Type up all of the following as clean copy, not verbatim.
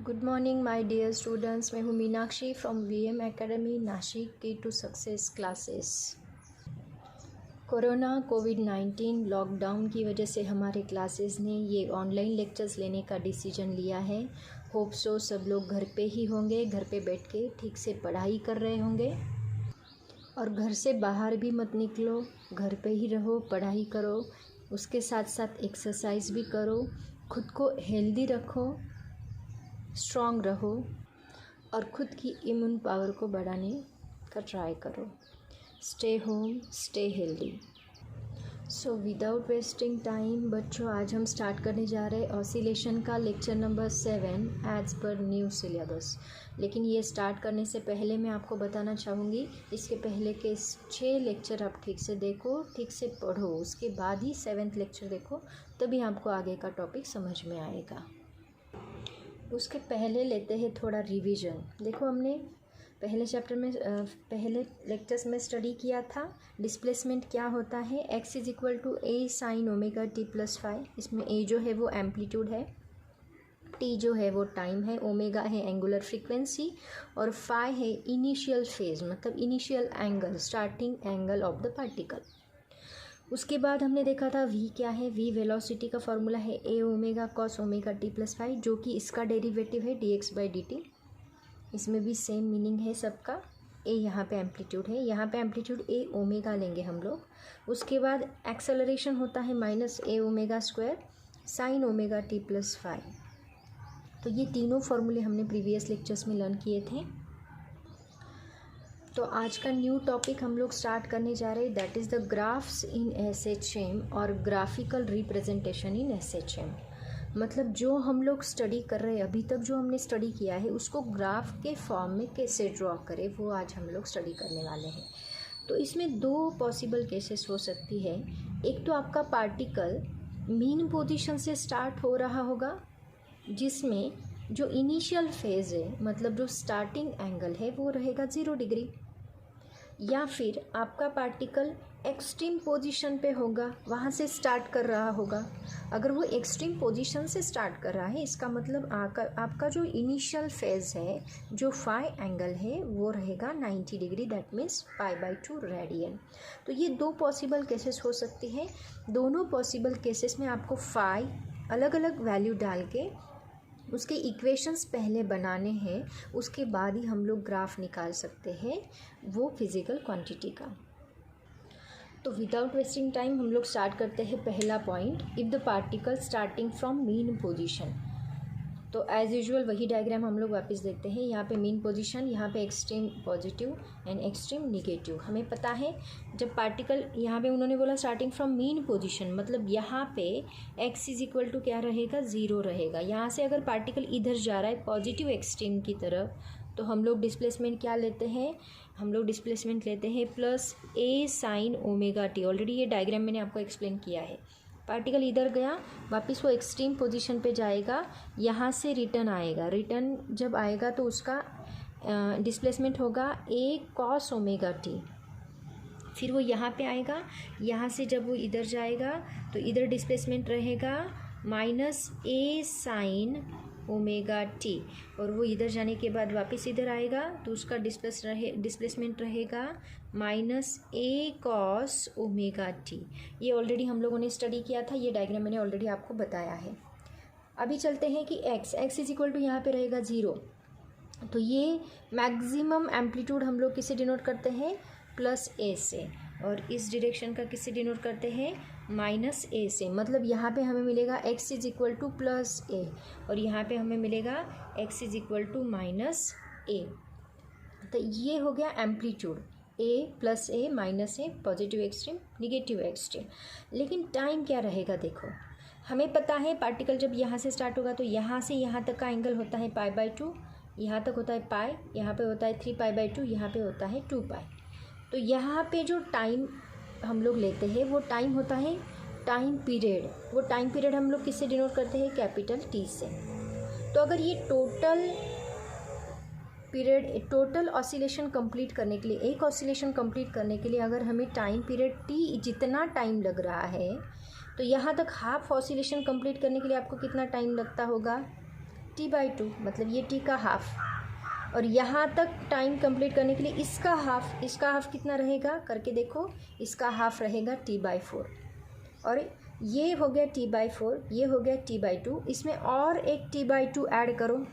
Good morning my dear students. मैं हूँ Meenakshi from VM academy Nashik की टू सक्सेस क्लासेस। कोरोना कोविड-19 लॉकडाउन की वजह से हमारे क्लासेस ने ये ऑनलाइन लेक्चर्स लेने का डिसीजन लिया है। होप सो सब लोग घर पे ही होंगे, घर पे बैठ के ठीक से पढ़ाई कर रहे होंगे और घर से बाहर भी मत निकलो, घर पे ही रहो, पढ़ाई करो, उसके साथ साथ एक्सरसाइज भी करो, खुद को हेल्दी रखो, स्ट्रॉन्ग रहो और ख़ुद की इम्यून पावर को बढ़ाने का ट्राई करो। Stay home, stay healthy. So without wasting time बच्चों, आज हम स्टार्ट करने जा रहे हैं ऑसिलेशन का lecture number 7 as per new syllabus. लेकिन ये स्टार्ट करने से पहले मैं आपको बताना चाहूँगी, इसके पहले के 6 लेक्चर आप ठीक से देखो, ठीक से पढ़ो, उसके बाद ही 7th लेक्चर देखो, तभी आपको आगे का टॉपिक समझ में आएगा। उसके पहले लेते हैं थोड़ा रिवीजन। देखो, हमने पहले चैप्टर में पहले लेक्चर्स में स्टडी किया था डिस्प्लेसमेंट क्या होता है। x is equal to a sine omega t plus phi. इसमें a जो है वो एम्पलीट्यूड है, t जो है वो टाइम है, ओमेगा है एंगुलर फ्रीक्वेंसी और फाई है इनिशियल फेज, मतलब initial angle, starting angle of the particle. उसके बाद हमने देखा था v क्या है। v वेलोसिटी का फॉर्मूला है a omega cos omega t plus phi, जो कि इसका डेरिवेटिव है dx बाई dt। इसमें भी सेम मीनिंग है सबका। a यहाँ पे एम्पलीट्यूड है, यहाँ पे एम्पलीट्यूड a ओमेगा लेंगे हम लोग। उसके बाद एक्सेलरेशन होता है minus a omega square sine omega t plus phi. तो ये तीनों फार्मूले हमने प्रीवियस लेक्चर्स में लर्न किए थे। तो आज का न्यू टॉपिक हम लोग स्टार्ट करने जा रहे हैं, that is the graphs in SHM और ग्राफिकल रिप्रेजेंटेशन इन एसएचएम। मतलब जो हम लोग स्टडी कर रहे हैं, अभी तक जो हमने स्टडी किया है उसको ग्राफ के फॉर्म में कैसे ड्रॉ करें, वो आज हम लोग स्टडी करने वाले हैं। तो इसमें 2 पॉसिबल केसेस हो सकती है। एक तो आपका पार्टिकल मीन पोजीशन से स्टार्ट हो रहा होगा, जिसमें जो इनिशियल फेज है, मतलब जो स्टार्टिंग एंगल है, वो रहेगा 0 डिग्री। या फिर आपका पार्टिकल एक्सट्रीम पोजीशन पे होगा, वहाँ से स्टार्ट कर रहा होगा। अगर वो एक्सट्रीम पोजीशन से स्टार्ट कर रहा है, इसका मतलब आपका जो इनिशियल फेज है, जो फाई एंगल है, वो रहेगा 90 डिग्री, दैट मीन्स π/2 रेडियन। तो ये 2 पॉसिबल केसेस हो सकती है। दोनों पॉसिबल केसेस में आपको फाई अलग अलग वैल्यू डाल के उसके इक्वेशंस पहले बनाने हैं, उसके बाद ही हम लोग ग्राफ निकाल सकते हैं वो फिज़िकल क्वांटिटी का। तो विदाउट वेस्टिंग टाइम हम लोग स्टार्ट करते हैं पहला point, if the particle starting from mean position. तो एज़ यूजुअल वही डायग्राम हम लोग वापस देखते हैं। यहाँ पे मीन पोजीशन, यहाँ पे extreme positive and extreme negative. हमें पता है जब पार्टिकल, यहाँ पे उन्होंने बोला स्टार्टिंग फ्रॉम मीन पोजीशन, मतलब यहाँ पे x इज इक्वल टू क्या रहेगा, 0 रहेगा। यहाँ से अगर पार्टिकल इधर जा रहा है पॉजिटिव एक्सट्रीम की तरफ, तो हम लोग डिस्प्लेसमेंट क्या लेते हैं, हम लोग डिस्प्लेसमेंट लेते हैं plus a sine omega t। Already ये डायग्राम मैंने आपको एक्सप्लेन किया है। पार्टिकल इधर गया, वापस वो एक्सट्रीम पोजीशन पे जाएगा, यहाँ से रिटर्न आएगा। रिटर्न जब आएगा तो उसका डिस्प्लेसमेंट होगा a कॉस ओमेगा t। फिर वो यहाँ पे आएगा, यहाँ से जब वो इधर जाएगा तो इधर डिस्प्लेसमेंट रहेगा minus a sine omega t, और वो इधर जाने के बाद वापस इधर आएगा तो उसका डिस्प्लेसमेंट रहेगा minus a cos omega t। ये ऑलरेडी हम लोगों ने स्टडी किया था, ये डायग्राम मैंने ऑलरेडी आपको बताया है। अभी चलते हैं कि x इज इक्वल टू यहाँ पे रहेगा 0। तो ये मैक्सिमम एम्पलीट्यूड हम लोग किससे डिनोट करते हैं, प्लस a से, और इस डायरेक्शन का किससे डिनोट करते हैं, माइनस a से। मतलब यहाँ पे हमें मिलेगा x is equal to plus a और यहाँ पे हमें मिलेगा x is equal to minus a। तो ये हो गया amplitude, a plus a minus a, positive extreme negative extreme. लेकिन टाइम क्या रहेगा, देखो हमें पता है पार्टिकल जब यहाँ से स्टार्ट होगा तो यहाँ से यहाँ तक का एंगल होता है π/2, यहाँ तक होता है पाई, यहाँ पे होता है 3π/2, यहाँ पे होता है 2π। तो यहाँ पे जो टाइम हम लोग लेते हैं वो टाइम होता है टाइम पीरियड। वो टाइम पीरियड हम लोग किससे डिनोट करते हैं, कैपिटल T से। तो अगर ये total period, total oscillation complete करने के लिए, एक ऑसिलेशन कंप्लीट करने के लिए अगर हमें टाइम पीरियड T जितना टाइम लग रहा है, तो यहाँ तक हाफ ऑसिलेशन कंप्लीट करने के लिए आपको कितना टाइम लगता होगा, t/2, मतलब ये t का हाफ। और यहाँ तक टाइम कंप्लीट करने के लिए इसका हाफ कितना रहेगा करके देखो, इसका हाफ रहेगा t/4। और ये हो गया t/4, ये हो गया t/2, इसमें और एक t/2 ऐड करो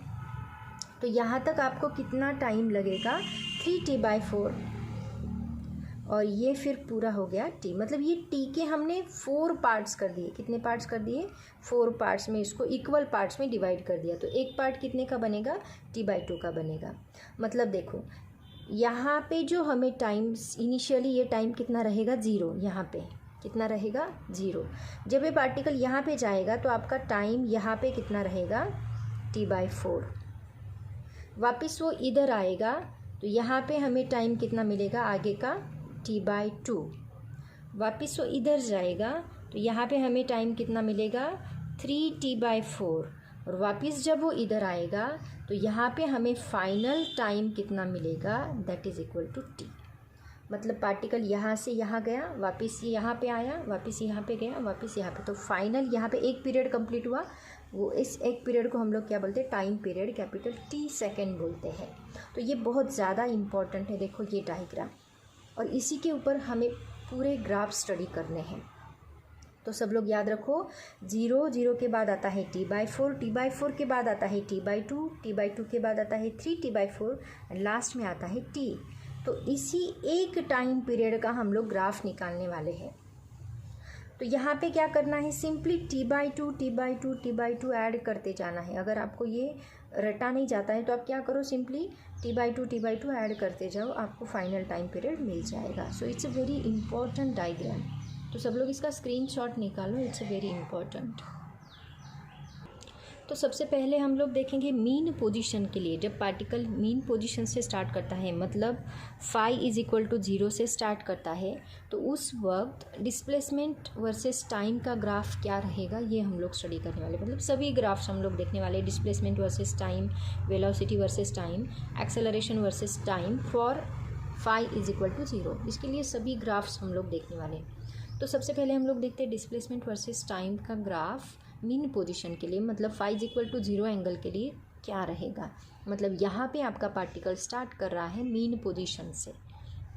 तो यहाँ तक आपको कितना टाइम लगेगा, 3t/4। और ये फिर पूरा हो गया t, मतलब ये t के हमने 4 पार्ट्स कर दिए। कितने पार्ट्स कर दिए, 4 पार्ट्स में इसको इक्वल पार्ट्स में डिवाइड कर दिया। तो एक पार्ट कितने का बनेगा, t/2 का बनेगा। मतलब देखो यहाँ पे जो हमें टाइम इनिशियली ये टाइम कितना रहेगा, 0। यहाँ पे कितना रहेगा, 0। जब ये पार्टिकल यहाँ पे जाएगा तो आपका टाइम यहाँ पे कितना रहेगा, t/4। वापस वो इधर आएगा तो यहाँ पे हमें टाइम कितना मिलेगा आगे का, t/2। वापस वो इधर जाएगा तो यहाँ पे हमें टाइम कितना मिलेगा, 3t/4। और वापस जब वो इधर आएगा तो यहाँ पे हमें फाइनल टाइम कितना मिलेगा, that is equal to t। मतलब पार्टिकल यहाँ से यहाँ गया, वापस ये यहाँ पे आया, वापस यहाँ पे गया, वापस यहाँ पे, तो फाइनल यहाँ पे एक पीरियड कंप्लीट हुआ। वो इस एक पीरियड को हम लोग क्या बोलते हैं, time period, capital T second बोलते हैं। तो ये बहुत ज़्यादा इम्पॉर्टेंट है, देखो ये डायग्राम। और इसी के ऊपर हमें पूरे ग्राफ स्टडी करने हैं। तो सब लोग याद रखो, 0 के बाद आता है t/4, t/4 के बाद आता है t/2, t/2 के बाद आता है 3t/4 एंड लास्ट में आता है t। तो इसी एक टाइम पीरियड का हम लोग ग्राफ निकालने वाले हैं। तो यहाँ पे क्या करना है, सिंपली t/2 ऐड करते जाना है। अगर आपको ये रटा नहीं जाता है तो आप क्या करो, सिंपली t/2 ऐड करते जाओ, आपको फाइनल टाइम पीरियड मिल जाएगा। So it's a very important diagram. तो सब लोग इसका स्क्रीनशॉट निकालो, इट्स अ वेरी इंपॉर्टेंट। तो सबसे पहले हम लोग देखेंगे मीन पोजीशन के लिए। जब पार्टिकल मीन पोजीशन से स्टार्ट करता है, मतलब फाई इज इक्वल टू 0 से स्टार्ट करता है, तो उस वक्त डिस्प्लेसमेंट वर्सेस टाइम का ग्राफ क्या रहेगा, ये हम लोग स्टडी करने वाले। मतलब सभी ग्राफ्स हम लोग देखने वाले, displacement versus time, velocity versus time, acceleration versus time for phi is equal to 0। इसके लिए सभी ग्राफ्स हम लोग देखने वाले। तो सबसे पहले हम लोग देखते हैं डिस्प्लेसमेंट वर्सेस टाइम का ग्राफ मीन पोजीशन के लिए, मतलब phi is equal to 0 angle के लिए क्या रहेगा। मतलब यहाँ पे आपका पार्टिकल स्टार्ट कर रहा है मीन पोजीशन से,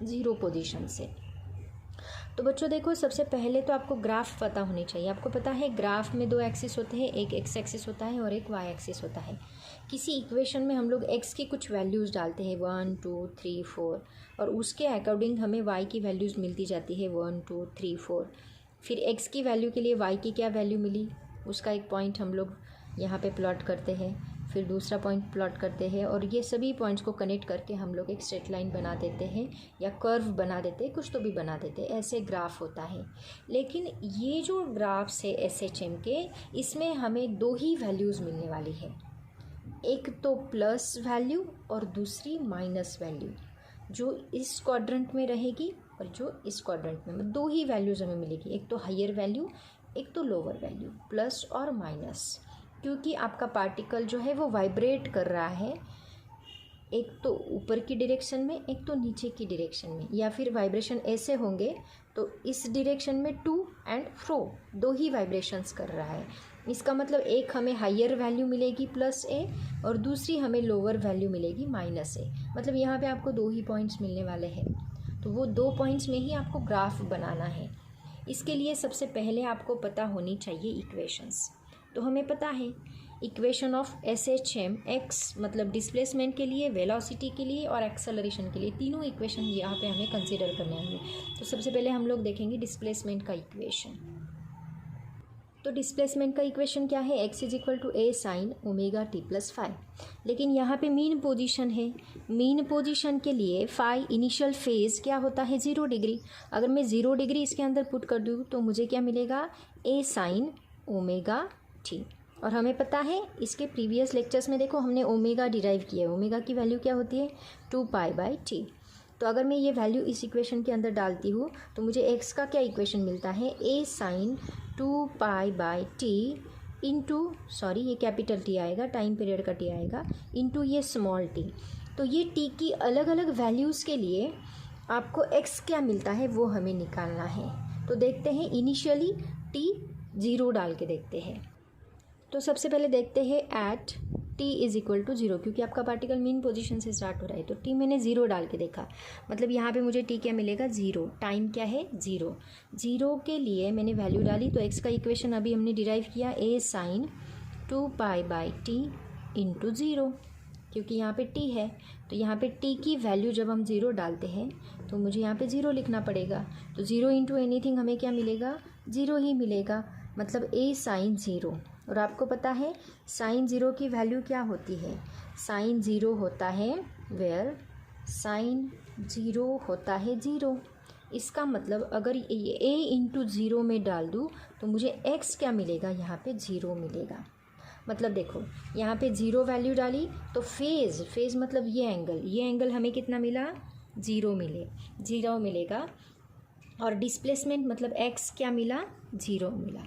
0 पोजीशन से। तो बच्चों देखो, सबसे पहले तो आपको ग्राफ पता होनी चाहिए। आपको पता है ग्राफ में 2 एक्सिस होते हैं, एक एक्स एक्सिस होता है और एक वाई एक्सिस होता है। किसी इक्वेशन में हम लोग एक्स की कुछ वैल्यूज़ डालते हैं 1 2 3 4, और उसके अकॉर्डिंग हमें वाई की वैल्यूज़ मिलती जाती है 1 2 3 4। फिर एक्स की वैल्यू के लिए वाई की क्या वैल्यू मिली, उसका एक पॉइंट हम लोग यहाँ पे प्लॉट करते हैं, फिर दूसरा पॉइंट प्लॉट करते हैं, और ये सभी पॉइंट्स को कनेक्ट करके हम लोग एक स्ट्रेट लाइन बना देते हैं या कर्व बना देते हैं, कुछ तो भी बना देते हैं। ऐसे ग्राफ होता है। लेकिन ये जो ग्राफ्स है SHM के, इसमें हमें 2 ही वैल्यूज़ मिलने वाली है, एक तो प्लस वैल्यू और दूसरी माइनस वैल्यू, जो इस क्वाड्रेंट में रहेगी और जो इस क्वाड्रेंट में। 2 ही वैल्यूज़ हमें मिलेगी, एक तो हायर वैल्यू, एक तो लोअर वैल्यू, प्लस और माइनस। क्योंकि आपका पार्टिकल जो है वो वाइब्रेट कर रहा है, एक तो ऊपर की डायरेक्शन में, एक तो नीचे की डायरेक्शन में, या फिर वाइब्रेशन ऐसे होंगे तो इस डायरेक्शन में टू एंड फ्रो 2 ही वाइब्रेशंस कर रहा है। इसका मतलब एक हमें हायर वैल्यू मिलेगी +a और दूसरी हमें लोअर वैल्यू मिलेगी -a। मतलब यहाँ पे आपको 2 ही पॉइंट्स मिलने वाले हैं। तो वो 2 पॉइंट्स में ही आपको ग्राफ बनाना है। इसके लिए सबसे पहले आपको पता होनी चाहिए इक्वेशंस। तो हमें पता है इक्वेशन ऑफ SHM, x मतलब डिस्प्लेसमेंट के लिए, वेलोसिटी के लिए और एक्सेलरेशन के लिए, तीनों इक्वेशन यहाँ पे हमें कंसीडर करने होंगे। तो सबसे पहले हम लोग देखेंगे डिस्प्लेसमेंट का इक्वेशन। तो डिस्प्लेसमेंट का इक्वेशन क्या है, x is equal to a sine omega t plus phi. लेकिन यहाँ पे मीन पोजीशन है, मीन पोजीशन के लिए फाई इनिशियल फेज़ क्या होता है 0 डिग्री। अगर मैं 0 डिग्री इसके अंदर पुट कर दूँ तो मुझे क्या मिलेगा, a साइन ओमेगा t। और हमें पता है इसके प्रीवियस लेक्चर्स में देखो हमने ओमेगा डिराइव किया है, ओमेगा की वैल्यू क्या होती है 2π/t। तो अगर मैं ये वैल्यू इस इक्वेशन के अंदर डालती हूँ तो मुझे x का क्या इक्वेशन मिलता है, a sine 2π/t into, sorry ये कैपिटल T आएगा, टाइम पीरियड का T आएगा, इंटू ये स्मॉल t। तो ये t की अलग अलग वैल्यूज़ के लिए आपको x क्या मिलता है वो हमें निकालना है। तो देखते हैं, इनिशियली t 0 डाल के देखते हैं। तो सबसे पहले देखते हैं at t is equal to 0, क्योंकि आपका पार्टिकल मीन पोजीशन से स्टार्ट हो रहा है, तो t मैंने 0 डाल के देखा, मतलब यहाँ पे मुझे t क्या मिलेगा 0, टाइम क्या है 0। 0 के लिए मैंने वैल्यू डाली, तो x का इक्वेशन अभी हमने डिराइव किया a साइन 2π/t इंटू 0, क्योंकि यहाँ पे t है, तो यहाँ पे t की वैल्यू जब हम 0 डालते हैं तो मुझे यहाँ पे 0 लिखना पड़ेगा, तो 0 इंटू एनीथिंग हमें क्या मिलेगा 0 ही मिलेगा, मतलब a साइन 0। और आपको पता है साइन 0 की वैल्यू क्या होती है, साइन 0 होता है वेयर साइन 0 होता है 0। इसका मतलब अगर ये a इंटू 0 में डाल दूँ तो मुझे x क्या मिलेगा, यहाँ पे 0 मिलेगा। मतलब देखो यहाँ पे 0 वैल्यू डाली तो फेज़ मतलब ये एंगल हमें कितना मिला 0 मिलेगा, और डिस्प्लेसमेंट मतलब x क्या मिला 0 मिला।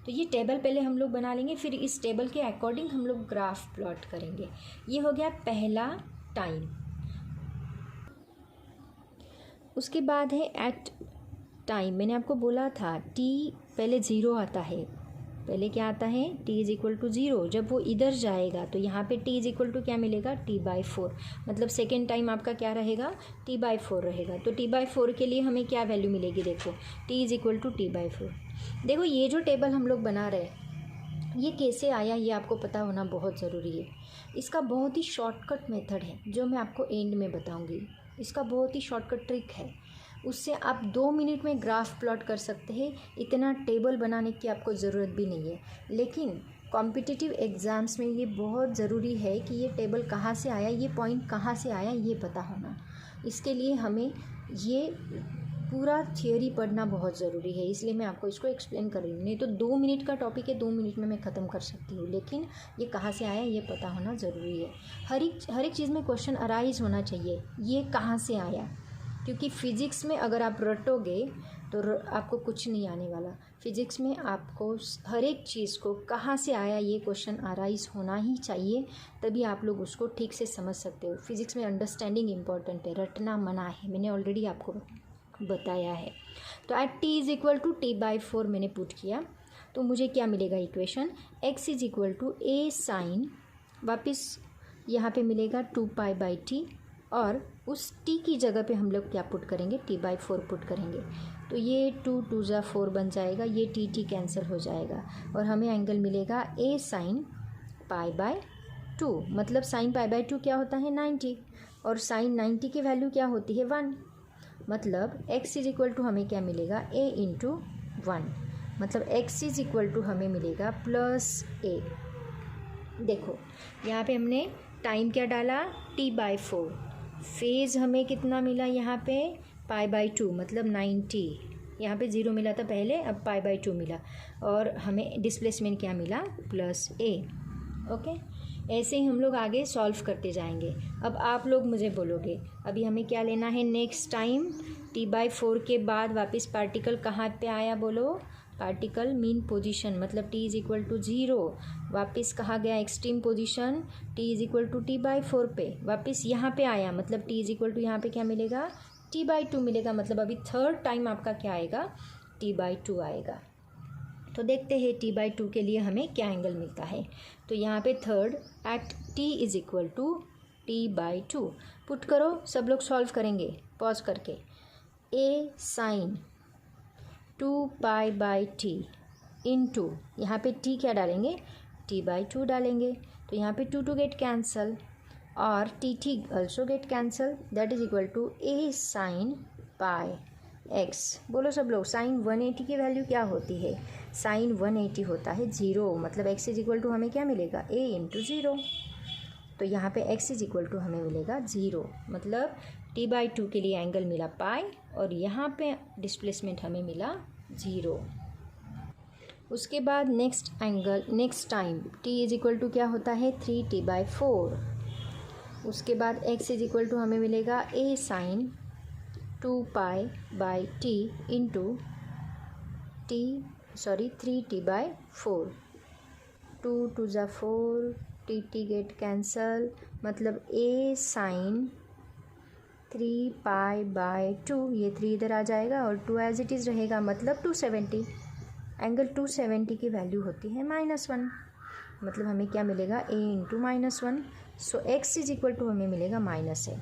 तो ये टेबल पहले हम लोग बना लेंगे, फिर इस टेबल के अकॉर्डिंग हम लोग ग्राफ प्लॉट करेंगे। ये हो गया पहला टाइम। उसके बाद है एट टाइम। मैंने आपको बोला था t पहले 0 आता है, पहले क्या आता है t इज़ इक्वल टू 0। जब वो इधर जाएगा तो यहाँ पे t इज़ इक्वल टू क्या मिलेगा t/4, मतलब सेकेंड टाइम आपका क्या रहेगा t/4 रहेगा। तो t/4 के लिए हमें क्या वैल्यू मिलेगी, देखो t is equal to t/4। देखो ये जो टेबल हम लोग बना रहे हैं ये कैसे आया, ये आपको पता होना बहुत ज़रूरी है। इसका बहुत ही शॉर्टकट मेथड है जो मैं आपको एंड में बताऊँगी। इसका बहुत ही शॉर्टकट ट्रिक है, उससे आप 2 मिनट में ग्राफ प्लॉट कर सकते हैं। इतना टेबल बनाने की आपको ज़रूरत भी नहीं है, लेकिन कॉम्पिटिटिव एग्ज़ाम्स में ये बहुत ज़रूरी है कि ये टेबल कहाँ से आया, ये पॉइंट कहाँ से आया, ये पता होना। इसके लिए हमें ये पूरा थियोरी पढ़ना बहुत ज़रूरी है, इसलिए मैं आपको इसको एक्सप्लेन कर रही हूँ। नहीं तो 2 मिनट का टॉपिक है, 2 मिनट में मैं ख़त्म कर सकती हूँ, लेकिन ये कहाँ से आया ये पता होना ज़रूरी है। हर एक चीज़ में क्वेश्चन अराइज होना चाहिए, ये कहाँ से आया, क्योंकि फ़िज़िक्स में अगर आप रटोगे तो आपको कुछ नहीं आने वाला। फ़िज़िक्स में आपको हर एक चीज़ को कहाँ से आया ये क्वेश्चन अराइज होना ही चाहिए, तभी आप लोग उसको ठीक से समझ सकते हो। फ़िज़िक्स में अंडरस्टैंडिंग इम्पॉर्टेंट है, रटना मना है, मैंने ऑलरेडी आपको बताया है। तो at t is equal to t/4 मैंने पुट किया, तो मुझे क्या मिलेगा equation, x is equal to a sine, वापस यहाँ पे मिलेगा 2π/t, और उस t की जगह पे हम लोग क्या पुट करेंगे t/4 पुट करेंगे, तो ये 2 2 जा 4 बन जाएगा, ये t कैंसिल हो जाएगा और हमें एंगल मिलेगा a साइन π/2। मतलब साइन π/2 क्या होता है 90, और साइन 90 की वैल्यू क्या होती है 1। मतलब x इज इक्वल टू हमें क्या मिलेगा a इंटू 1, मतलब x इज इक्वल टू हमें मिलेगा प्लस a। देखो यहाँ पे हमने टाइम क्या डाला t/4, फेज़ हमें कितना मिला यहाँ पे π/2 मतलब 90, यहाँ पे 0 मिला था पहले, अब π/2 मिला, और हमें डिस्प्लेसमेंट क्या मिला प्लस a। ओके, ऐसे ही हम लोग आगे सॉल्व करते जाएंगे। अब आप लोग मुझे बोलोगे अभी हमें क्या लेना है नेक्स्ट टाइम, t/4 के बाद वापस पार्टिकल कहाँ पे आया, बोलो पार्टिकल मीन पोजीशन, मतलब t इज़ इक्वल टू 0, वापस कहाँ गया extreme position, t is equal to t/4 पे, वापस यहाँ पे आया, मतलब t इज़ इक्वल टू यहाँ पे क्या मिलेगा t/2 मिलेगा। मतलब अभी थर्ड टाइम आपका क्या आएगा t/2 आएगा। तो देखते हैं t/2 के लिए हमें क्या एंगल मिलता है। तो यहाँ पे third at t is equal to t/2 put करो, सब लोग सॉल्व करेंगे पॉज करके। a साइन 2π/t इंटू यहाँ पे t क्या डालेंगे t/2 डालेंगे, तो यहाँ पे 2 गेट कैंसल और t also get cancel, that is equal to a sine πx। बोलो सब लोग, साइन 180 की वैल्यू क्या होती है, साइन 180 होता है 0, मतलब x इज इक्वल टू हमें क्या मिलेगा a इंटू 0। तो यहाँ पे x इज इक्वल टू हमें मिलेगा 0, मतलब t/2 के लिए एंगल मिला पाई, और यहाँ पे डिस्प्लेसमेंट हमें मिला 0। उसके बाद next angle next time t is equal to क्या होता है 3t/4। उसके बाद x इज इक्वल टू हमें मिलेगा a sine 2π/t into 3t/4, 2 2 जा 4, t गेट कैंसल, मतलब a साइन 3π/2, ये 3 इधर आ जाएगा और 2 एज इट इज़ रहेगा, मतलब 270। एंगल 270 की वैल्यू होती है -1। मतलब हमें क्या मिलेगा a into -1, so x is equal to हमें मिलेगा -a।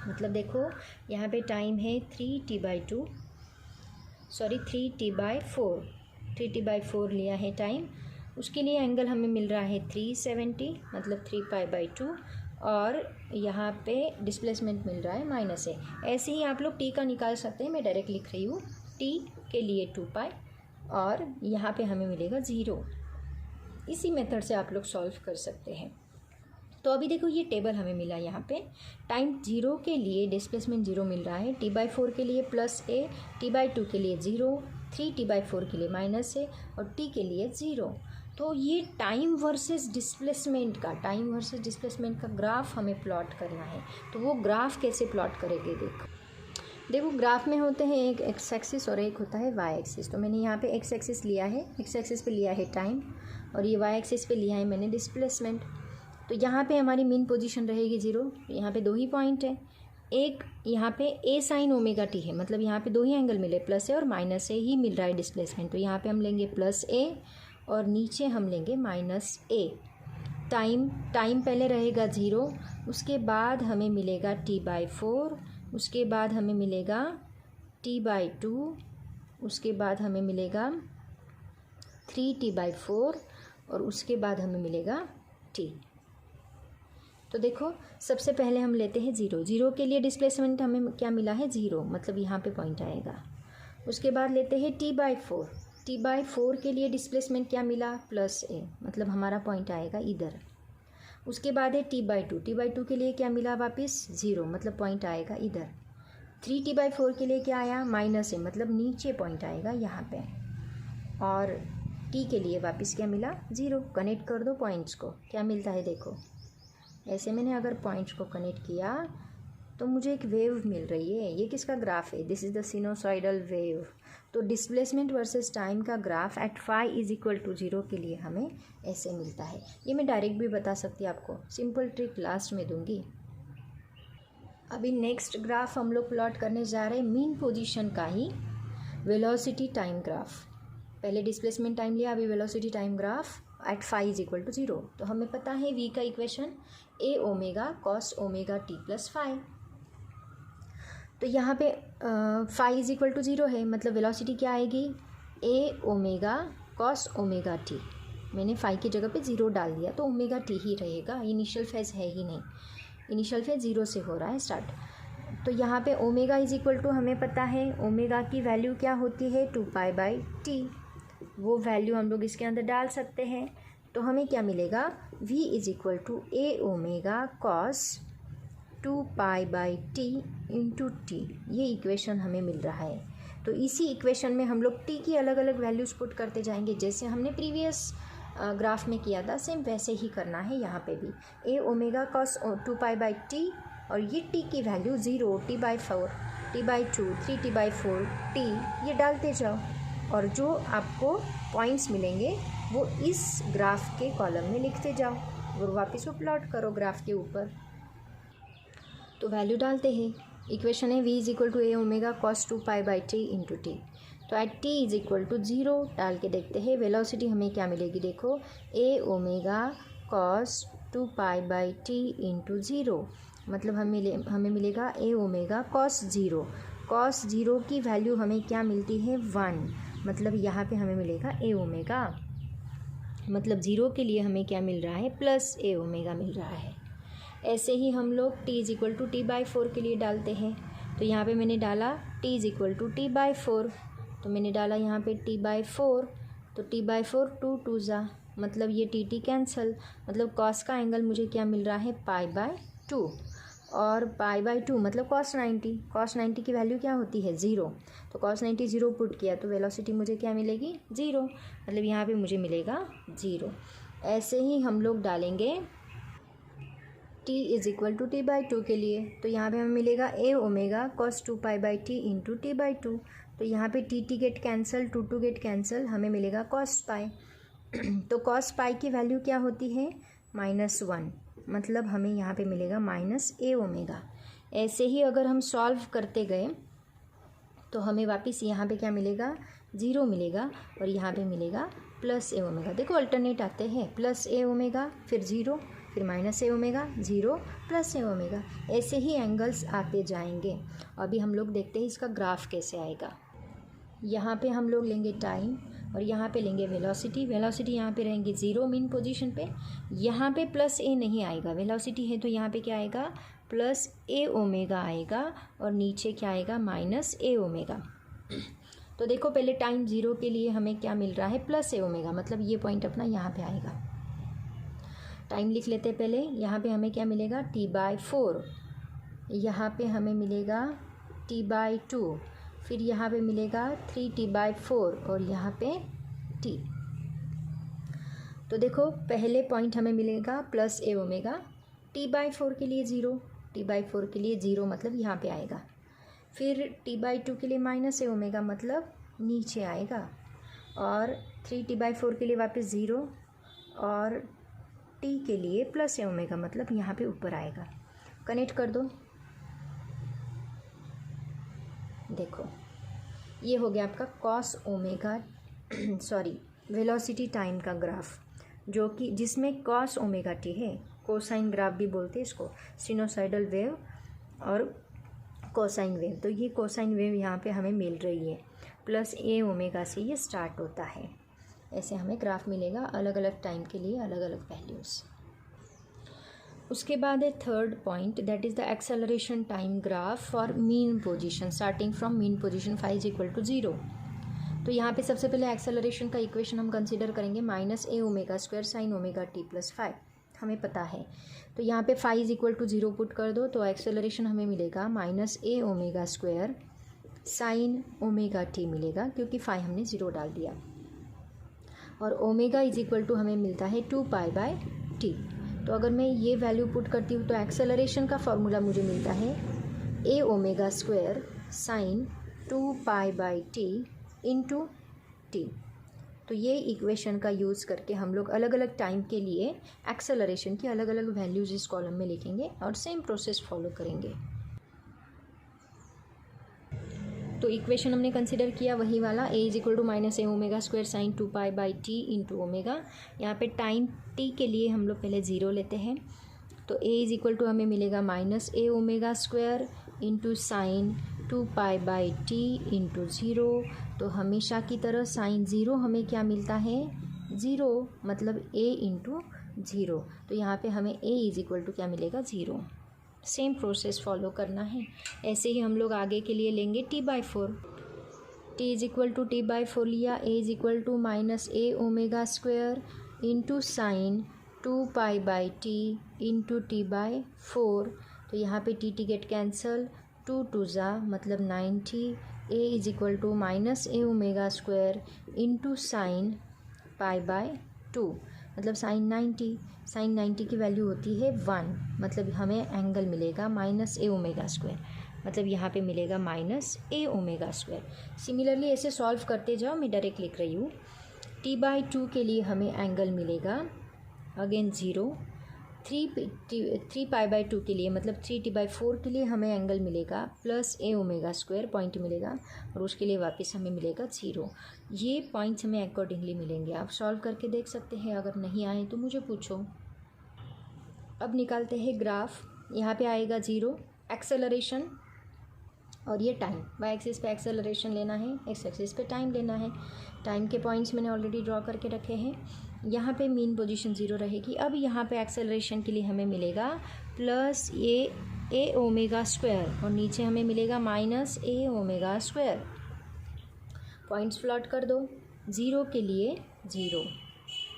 मतलब देखो यहाँ पे टाइम है 3t/2, सॉरी 3t/4, 3t/4 लिया है टाइम। उसके लिए एंगल हमें मिल रहा है 370, मतलब 3π/2, और यहाँ पे डिस्प्लेसमेंट मिल रहा है -a। ऐसे ही आप लोग t का निकाल सकते हैं, मैं डायरेक्ट लिख रही हूँ। t के लिए 2π और यहाँ पे हमें मिलेगा 0। इसी मेथड से आप लोग सॉल्व कर सकते हैं। तो अभी देखो ये टेबल हमें मिला यहाँ पे। टाइम 0 के लिए डिस्प्लेसमेंट 0 मिल रहा है, t/4 के लिए +a, t/2 के लिए 0, 3t/4 के लिए -a और t के लिए 0। तो ये टाइम वर्सेस डिस्प्लेसमेंट का ग्राफ हमें प्लॉट करना है। तो वो ग्राफ कैसे प्लॉट करेंगे देखो ग्राफ में होते हैं एक एक्स एक्सिस और एक होता है वाई एक्सिस। तो मैंने यहाँ पे एक्स एक्सिस लिया है, एक्स एक्सिस पे लिया है टाइम, और ये वाई एक्सिस पे लिया है मैंने डिस्प्लेसमेंट। तो यहाँ पे हमारी मीन पोजीशन रहेगी 0। यहाँ पे 2 ही पॉइंट है, एक यहाँ पे a sin ω t है, मतलब यहाँ पे 2 ही एंगल मिले, +a और -a ही मिल रहा है डिस्प्लेसमेंट। तो यहाँ पे हम लेंगे +a और नीचे हम लेंगे -a। टाइम पहले रहेगा 0, उसके बाद हमें मिलेगा t/4, उसके बाद हमें मिलेगा t/2, उसके बाद हमें मिलेगा 3t/4 और उसके बाद हमें मिलेगा t। तो देखो सबसे पहले हम लेते हैं 0 के लिए डिस्प्लेसमेंट हमें क्या मिला है 0, मतलब यहाँ पे पॉइंट आएगा। उसके बाद लेते हैं t/4 के लिए डिस्प्लेसमेंट क्या मिला +a, मतलब हमारा पॉइंट आएगा इधर। उसके बाद है t/2 के लिए क्या मिला वापस 0, मतलब पॉइंट आएगा इधर। 3t/4 के लिए क्या आया -a, मतलब नीचे पॉइंट आएगा यहाँ पे। और t के लिए वापस क्या मिला 0। कनेक्ट कर दो पॉइंट्स को, क्या मिलता है देखो। ऐसे मैंने अगर पॉइंट्स को कनेक्ट किया तो मुझे एक वेव मिल रही है। ये किसका ग्राफ है, this is the sinusoidal wave. तो डिस्प्लेसमेंट वर्सेस टाइम का graph at phi is equal to 0 के लिए हमें ऐसे मिलता है। ये मैं डायरेक्ट भी बता सकती हूँ आपको, सिंपल ट्रिक लास्ट में दूंगी। अभी नेक्स्ट ग्राफ हम लोग प्लॉट करने जा रहे हैं मीन पोजीशन का ही वेलोसिटी टाइम ग्राफ। पहले डिस्प्लेसमेंट टाइम लिया, अभी velocity time graph at phi is equal to 0। तो हमें पता है v का equation a omega cos omega t + phi. तो यहाँ पे फाई इज इक्वल टू 0 है, मतलब वेलोसिटी क्या आएगी a omega cos omega t। मैंने फाई की जगह पे 0 डाल दिया तो ओमेगा t ही रहेगा, इनिशियल फेज है ही नहीं, इनिशियल फेज 0 से हो रहा है स्टार्ट। तो यहाँ पे ओमेगा इज इक्वल टू हमें पता है ओमेगा की वैल्यू क्या होती है 2π/t। वो वैल्यू हम लोग इसके अंदर डाल सकते हैं। तो हमें क्या मिलेगा v is equal to a omega cos 2π/t into t। ये इक्वेशन हमें मिल रहा है। तो इसी इक्वेशन में हम लोग t की अलग अलग वैल्यूज़ पुट करते जाएंगे, जैसे हमने प्रीवियस ग्राफ में किया था, सेम वैसे ही करना है यहाँ पे भी। a ओमेगा cos 2π/t और ये t की value 0, t/4, t/2, 3t/4, t ये डालते जाओ और जो आपको पॉइंट्स मिलेंगे वो इस ग्राफ के कॉलम में लिखते जाओ और वापस वो प्लॉट करो ग्राफ के ऊपर। तो वैल्यू डालते हैं, इक्वेशन है v is equal to a omega cos 2π/t into t। तो at t is equal to 0 डाल के देखते हैं वेलोसिटी हमें क्या मिलेगी। देखो a omega cos 2π/t into 0, मतलब हमें मिलेगा a ओमेगा cos 0। cos 0 की वैल्यू हमें क्या मिलती है 1, मतलब यहाँ पे हमें मिलेगा a ओमेगा, मतलब 0 के लिए हमें क्या मिल रहा है +a ओमेगा मिल रहा है। ऐसे ही हम लोग t is equal to t/4 के लिए डालते हैं। तो यहाँ पे मैंने डाला t is equal to t/4, तो मैंने डाला यहाँ पे t/4, तो t/4 2 ज़ा, मतलब ये t कैंसल, मतलब cos का एंगल मुझे क्या मिल रहा है π/2 और π/2 मतलब cos 90 की वैल्यू क्या होती है 0। तो cos 90 0 पुट किया तो वेलोसिटी मुझे क्या मिलेगी 0, मतलब यहाँ पे मुझे मिलेगा 0। ऐसे ही हम लोग डालेंगे t is equal to t/2 के लिए। तो यहाँ पे हमें मिलेगा a omega cos 2π/t into t/2। तो यहाँ पे t get cancel, 2 get cancel, हमें मिलेगा cos π। तो cos π की वैल्यू क्या होती है -1, मतलब हमें यहाँ पे मिलेगा -a ओमेगा। ऐसे ही अगर हम सॉल्व करते गए तो हमें वापस यहाँ पे क्या मिलेगा 0 मिलेगा और यहाँ पे मिलेगा प्लस ए ओमेगा, देखो अल्टरनेट आते हैं, प्लस ए ओमेगा फिर ज़ीरो फिर माइनस ए ओमेगा, ज़ीरो प्लस ए ओमेगा, ऐसे ही एंगल्स आते जाएंगे। अभी हम लोग देखते हैं इसका ग्राफ कैसे आएगा। यहाँ पे हम लोग लेंगे टाइम और यहाँ पे लेंगे वेलोसिटी। वेलोसिटी यहाँ पे रहेंगी ज़ीरो मीन पोजीशन पे, यहाँ पे प्लस ए नहीं आएगा, वेलोसिटी है तो यहाँ पे क्या आएगा, प्लस ए ओमेगा आएगा और नीचे क्या आएगा, माइनस ए ओमेगा। तो देखो पहले टाइम ज़ीरो के लिए हमें क्या मिल रहा है, प्लस ए ओमेगा, मतलब ये पॉइंट अपना यहाँ पे आएगा। टाइम लिख लेते हैं पहले, यहाँ पे हमें क्या मिलेगा, t/4, यहाँ पे हमें मिलेगा t/2, फिर यहाँ पे मिलेगा 3t/4 और यहाँ पे t। तो देखो पहले पॉइंट हमें मिलेगा प्लस ए ओमेगा, t/4 के लिए ज़ीरो, t/4 के लिए ज़ीरो मतलब यहाँ पे आएगा, फिर t/2 के लिए माइनस ए ओमेगा मतलब नीचे आएगा, और 3t/4 के लिए वापस ज़ीरो और t के लिए प्लस ए ओमेगा मतलब यहाँ पे ऊपर आएगा। कनेक्ट कर दो, देखो ये हो गया आपका कॉस ओमेगा वेलोसिटी टाइम का ग्राफ, जो कि जिसमें कॉस ओमेगा टी है, कोसाइन ग्राफ भी बोलते हैं इसको, सिनोसाइडल वेव और कोसाइन वेव। तो ये कोसाइन वेव यहाँ पे हमें मिल रही है, प्लस ए ओमेगा से ये स्टार्ट होता है। ऐसे हमें ग्राफ मिलेगा अलग अलग टाइम के लिए अलग अलग वैल्यूज़। उसके बाद है third point, that is the acceleration time graph for mean position starting from mean position phi is equal to zero. तो यहाँ पे सबसे पहले एक्सेलरेशन का इक्वेशन हम कंसीडर करेंगे, माइनस ए omega square sine omega T plus five, हमें पता है। तो यहाँ पे phi is equal to zero put कर दो तो एक्सेलरेशन हमें मिलेगा माइनस ए omega square sine omega T मिलेगा, क्योंकि फाई हमने ज़ीरो डाल दिया, और ओमेगा इज इक्वल टू हमें मिलता है 2π/t। तो अगर मैं ये वैल्यू पुट करती हूँ तो एक्सेलरेशन का फॉर्मूला मुझे मिलता है A omega square sine 2π/t into T. तो ये इक्वेशन का यूज़ करके हम लोग अलग अलग टाइम के लिए एक्सेलरेशन की अलग अलग वैल्यूज़ इस कॉलम में लिखेंगे और सेम प्रोसेस फॉलो करेंगे। तो इक्वेशन हमने कंसिडर किया वही वाला, A is equal to minus A omega square sine 2π/t into omega. यहाँ पे टाइम t के लिए हम लोग पहले ज़ीरो लेते हैं, तो a इज इक्वल टू हमें मिलेगा माइनस ए omega square into sine 2π/t into zero. तो हमेशा की तरह साइन ज़ीरो हमें क्या मिलता है, ज़ीरो, मतलब a इंटू ज़ीरो। तो यहाँ पे हमें a इज इक्वल टू क्या मिलेगा, ज़ीरो। सेम प्रोसेस फॉलो करना है। ऐसे ही हम लोग आगे के लिए लेंगे t/4, t is equal to t/4 लिया, a is equal to minus A omega square into sine 2π/t into t/4। तो यहाँ पे t गेट कैंसल, 2 2 ज़ा मतलब 90, a is equal to minus A omega square into sine π/2 मतलब sign 90। Sign 90 की value होती है 1, मतलब हमें एंगल मिलेगा माइनस ए ओमेगा स्क्वायर, मतलब यहाँ पे मिलेगा माइनस ए ओमेगा स्क्वायर। सिमिलरली ऐसे सॉल्व करते जाओ, मैं डायरेक्ट लिख रही हूँ। t/2 के लिए हमें एंगल मिलेगा अगेन ज़ीरो, 3π/2 के लिए मतलब 3t/4 के लिए हमें एंगल मिलेगा प्लस ए ओमेगा स्क्वायर पॉइंट मिलेगा, और उसके लिए वापस हमें मिलेगा ज़ीरो। ये पॉइंट्स हमें अकॉर्डिंगली मिलेंगे। आप सॉल्व करके देख सकते हैं, अगर नहीं आए तो मुझे पूछो। अब निकालते हैं ग्राफ। यहाँ पे आएगा ज़ीरो एक्सेलरेशन, और ये टाइम, वाई एक्सिस पे एक्सेलरेशन लेना है, एक्स एक्सिस पे टाइम लेना है। टाइम के पॉइंट्स मैंने ऑलरेडी ड्रॉ करके रखे हैं। यहाँ पे मीन पोजीशन ज़ीरो रहेगी। अब यहाँ पे एक्सेलरेशन के लिए हमें मिलेगा प्लस ए ओमेगा स्क्वायर, और नीचे हमें मिलेगा माइनस ए ओमेगा स्क्वायर। पॉइंट्स प्लॉट कर दो। ज़ीरो के लिए ज़ीरो,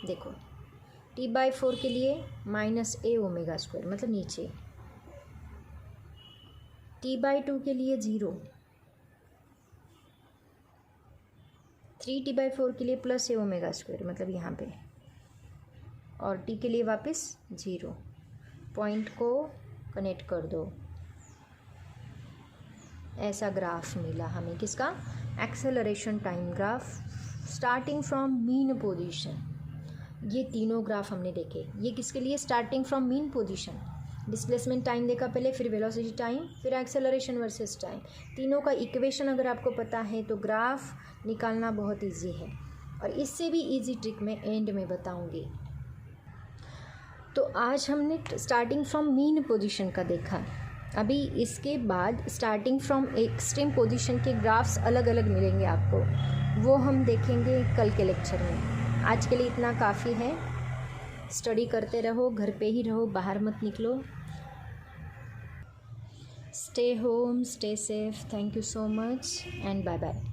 देखो t/4 के लिए माइनस ए ओमेगा स्क्वायर मतलब नीचे, t/2 के लिए ज़ीरो, 3t/4 के लिए प्लस ए ओमेगा स्क्वायर मतलब यहाँ पे, और t के लिए वापस ज़ीरो। पॉइंट को कनेक्ट कर दो। ऐसा ग्राफ मिला हमें, किसका, acceleration time graph starting from mean position. ये तीनों ग्राफ हमने देखे। ये किसके लिए, starting from mean position, displacement time देखा पहले, फिर वेलोसिटी टाइम, फिर एक्सेलरेशन वर्सेस टाइम। तीनों का इक्वेशन अगर आपको पता है तो ग्राफ निकालना बहुत इजी है। और इससे भी इजी ट्रिक मैं एंड में बताऊंगी। तो आज हमने स्टार्टिंग फ्रॉम मीन पोजीशन का देखा। अभी इसके बाद स्टार्टिंग फ्रॉम एक्सट्रीम पोजीशन के ग्राफ्स अलग अलग मिलेंगे आपको, वो हम देखेंगे कल के लेक्चर में। आज के लिए इतना काफ़ी है। स्टडी करते रहो, घर पे ही रहो, बाहर मत निकलो। Stay home, stay safe. Thank you so much and bye bye.